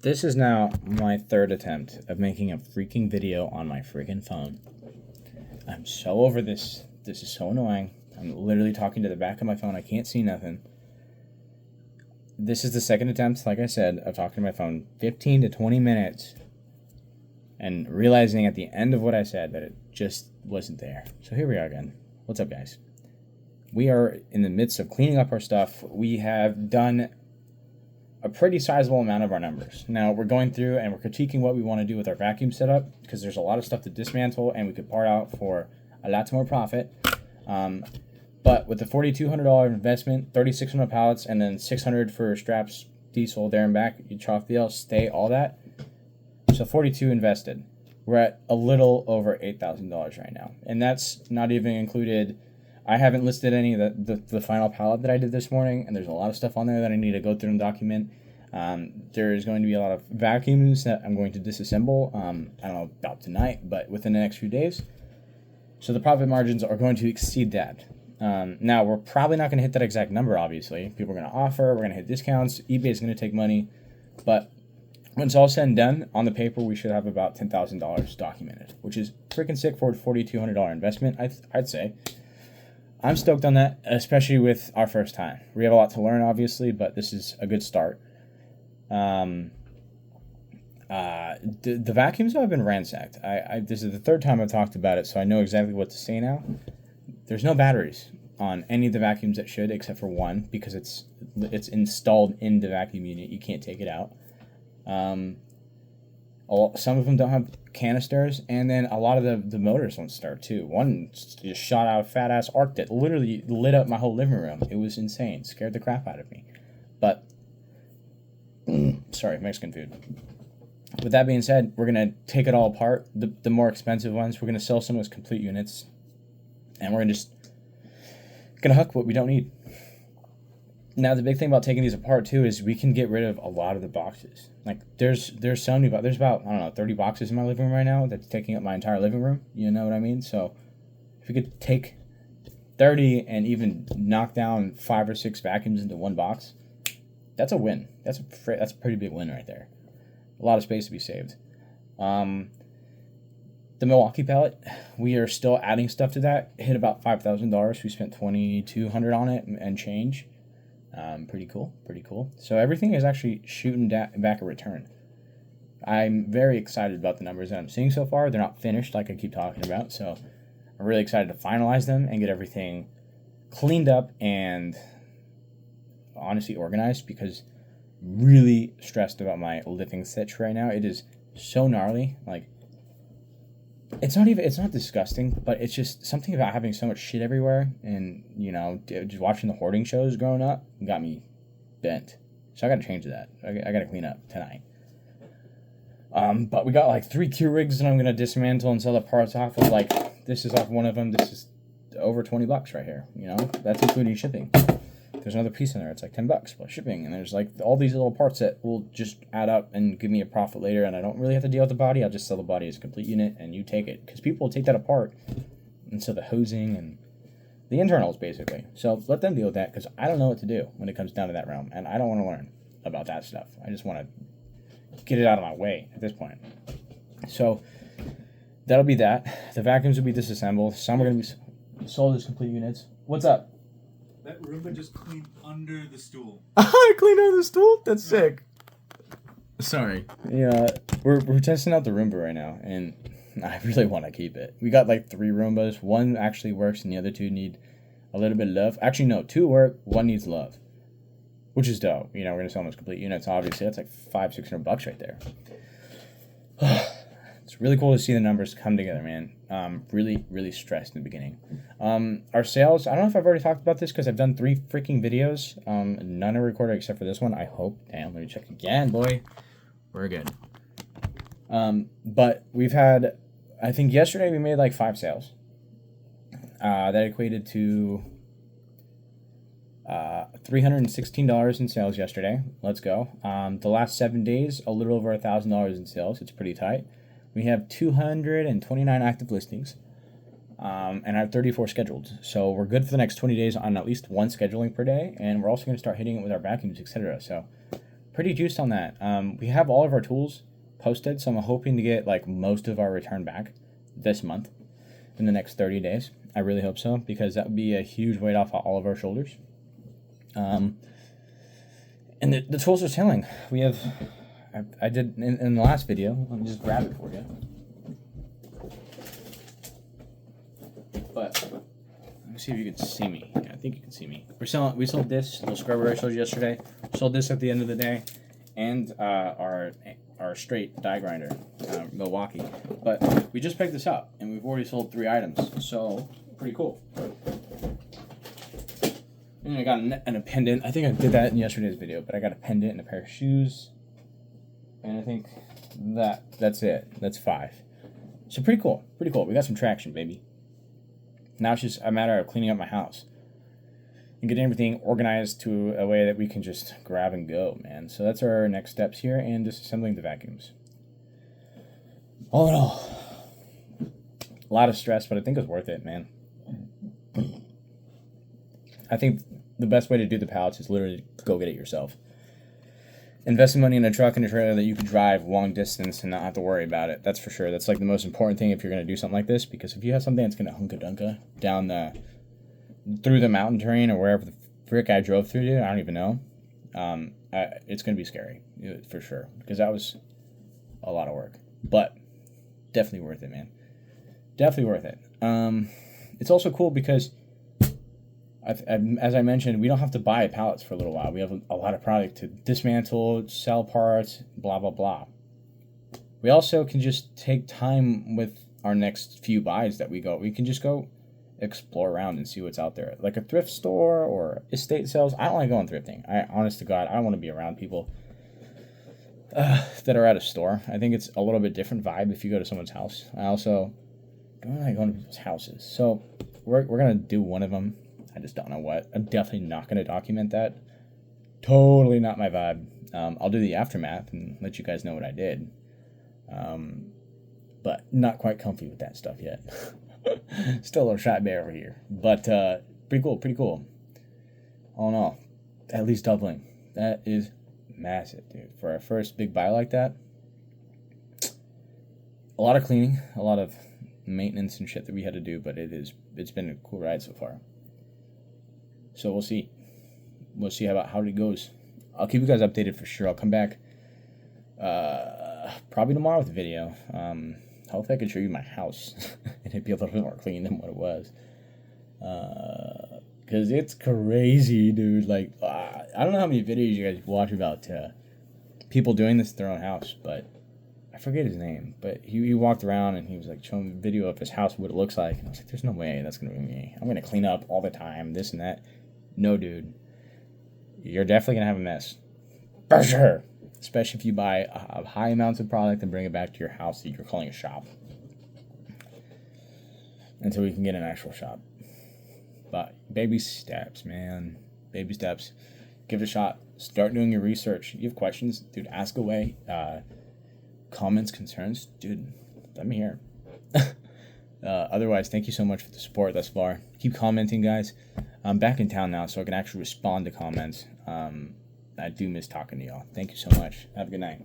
This is now my third attempt of making a freaking video on my freaking phone. I'm so over this. This is so annoying. I'm literally talking to the back of my phone. I can't see nothing. This is the second attempt, like I said, of talking to my phone. 15 to 20 minutes. And realizing at the end of what I said that it just wasn't there. So here we are again. What's up, guys? We are in the midst of cleaning up our stuff. We have done a pretty sizable amount of our numbers. Now we're going through and we're critiquing what we want to do with our vacuum setup because there's a lot of stuff to dismantle and we could part out for a lot more profit. But with the $4,200 investment, 3,600 pallets, and then $600 for straps, diesel, there and back, you chalk the L, stay, all that. So 42 invested. We're at a little over $8,000 right now, and that's not even included. I haven't listed any of the final pallet that I did this morning, and there's a lot of stuff on there that I need to go through and document. There's going to be a lot of vacuums that I'm going to disassemble, I don't know about tonight, but within the next few days. So the profit margins are going to exceed that. Now, we're probably not going to hit that exact number, obviously. People are going to offer, we're going to hit discounts, eBay is going to take money, but when it's all said and done, on the paper, we should have about $10,000 documented, which is freaking sick for a $4,200 investment, I'd say. I'm stoked on that, especially with our first time. We have a lot to learn, obviously, but this is a good start. The vacuums have been ransacked. This is the third time I've talked about it, so I know exactly what to say now. There's no batteries on any of the vacuums that should, except for one, because it's installed in the vacuum unit. You can't take it out. Some of them don't have canisters, and then a lot of the motors won't start too. One just shot out a fat ass arc that literally lit up my whole living room. It was insane. Scared the crap out of me. But sorry, Mexican food. With that being said, we're gonna take it all apart. The more expensive ones, we're gonna sell some of those complete units, and we're gonna hook what we don't need. Now, the big thing about taking these apart, too, is we can get rid of a lot of the boxes. Like, there's about, I don't know, 30 boxes in my living room right now that's taking up my entire living room. You know what I mean? So, if we could take 30 and even knock down 5 or 6 vacuums into one box, that's a win. That's a pretty big win right there. A lot of space to be saved. The Milwaukee pallet, we are still adding stuff to that. It hit about $5,000. We spent $2,200 on it and change. Pretty cool. So everything is actually shooting back a return. I'm very excited about the numbers that I'm seeing so far. They're not finished like I keep talking about, so I'm really excited to finalize them and get everything cleaned up and honestly organized, because I'm really stressed about my living sitch right now. It is so gnarly. Like, it's not disgusting, but it's just something about having so much shit everywhere, and, you know, just watching the hoarding shows growing up got me bent. So I gotta change that. I gotta clean up tonight. But we got like 3 Keurigs that I'm gonna dismantle and sell the parts off of. Like, this is off one of them. This is over $20 right here. You know, that's including shipping. There's another piece in there. It's like $10 plus shipping, and there's like all these little parts that will just add up and give me a profit later, and I don't really have to deal with the body. I'll just sell the body as a complete unit, and you take it, because people will take that apart and sell the hosing and the internals, basically. So let them deal with that, because I don't know what to do when it comes down to that realm, and I don't want to learn about that stuff. I just want to get it out of my way at this point. So that'll be that. The vacuums will be disassembled. Some are going to be sold as complete units. What's up? That Roomba just cleaned under the stool. I cleaned under the stool? That's sick. Sorry. Yeah, we're testing out the Roomba right now, and I really want to keep it. We got like 3 Roombas. One actually works, and the other 2 need a little bit of love. Actually, no, 2 work. 1 needs love, which is dope. You know, we're gonna sell them as complete units. Obviously, that's like $500-$600 right there. It's really cool to see the numbers come together, man. Really stressed in the beginning. Our sales, I don't know if I've already talked about this, because I've done 3 freaking videos. None are recorded except for this one, I hope. Damn, let me check again, boy. We're good. But we've had, I think yesterday we made like 5 sales. That equated to $316 in sales yesterday. Let's go. The last 7 days, a little over $1,000 in sales. It's pretty tight. We have 229 active listings, and I have 34 scheduled. So we're good for the next 20 days on at least 1 scheduling per day, and we're also going to start hitting it with our vacuums, etc. So pretty juiced on that. We have all of our tools posted, so I'm hoping to get like most of our return back this month in the next 30 days. I really hope so, because that would be a huge weight off all of our shoulders. And the tools are selling. We have, I did in the last video. Let me just grab it for you. But let me see if you can see me. Yeah, I think you can see me. We sold this little scrubber I showed you yesterday. Sold this at the end of the day, and our straight die grinder, Milwaukee. But we just picked this up, and we've already sold 3 items. So pretty cool. And I got a pendant. I think I did that in yesterday's video, but I got a pendant and a pair of shoes. And I think that's it. That's 5. So pretty cool. Pretty cool. We got some traction, baby. Now it's just a matter of cleaning up my house and getting everything organized to a way that we can just grab and go, man. So that's our next steps here, and disassembling the vacuums. All in all, a lot of stress, but I think it's worth it, man. I think the best way to do the pallets is literally go get it yourself. Invest some money in a truck and a trailer that you can drive long distance and not have to worry about it. That's for sure. That's like the most important thing if you're going to do something like this, because if you have something that's going to hunka-dunka down through the mountain terrain or wherever the frick I drove through, dude, I don't even know. It's going to be scary, for sure, because that was a lot of work. But definitely worth it, man. Definitely worth it. It's also cool because, as I mentioned, we don't have to buy pallets for a little while. We have a lot of product to dismantle, sell parts, blah, blah, blah. We also can just take time with our next few buys that we go. We can just go explore around and see what's out there. Like a thrift store or estate sales. I don't like going thrifting. Honest to God, I don't want to be around people that are at a store. I think it's a little bit different vibe if you go to someone's house. I also don't like going to people's houses. So we're going to do one of them. I just don't know what. I'm definitely not going to document that. Totally not my vibe. I'll do the aftermath and let you guys know what I did. But not quite comfy with that stuff yet. Still a little shy bear over here. But pretty cool, pretty cool. All in all, at least doubling. That is massive, dude. For our first big buy like that, a lot of cleaning, a lot of maintenance and shit that we had to do, but it's been a cool ride so far. So we'll see. We'll see how it goes. I'll keep you guys updated for sure. I'll come back probably tomorrow with a video. Hopefully I can show you my house and it'd be a little bit more clean than what it was. Because it's crazy, dude. Like, I don't know how many videos you guys watch about people doing this at their own house, but I forget his name. But he walked around and he was like showing a video of his house, what it looks like. And I was like, there's no way that's going to be me. I'm going to clean up all the time, this and that. No, dude. You're definitely going to have a mess. For sure. Especially if you buy high amounts of product and bring it back to your house that you're calling a shop. Until we can get an actual shop. But baby steps, man. Baby steps. Give it a shot. Start doing your research. You have questions? Dude, ask away. Comments, concerns? Dude, let me hear. Otherwise, thank you so much for the support thus far. Keep commenting, guys. I'm back in town now, so I can actually respond to comments. I do miss talking to y'all. Thank you so much. Have a good night.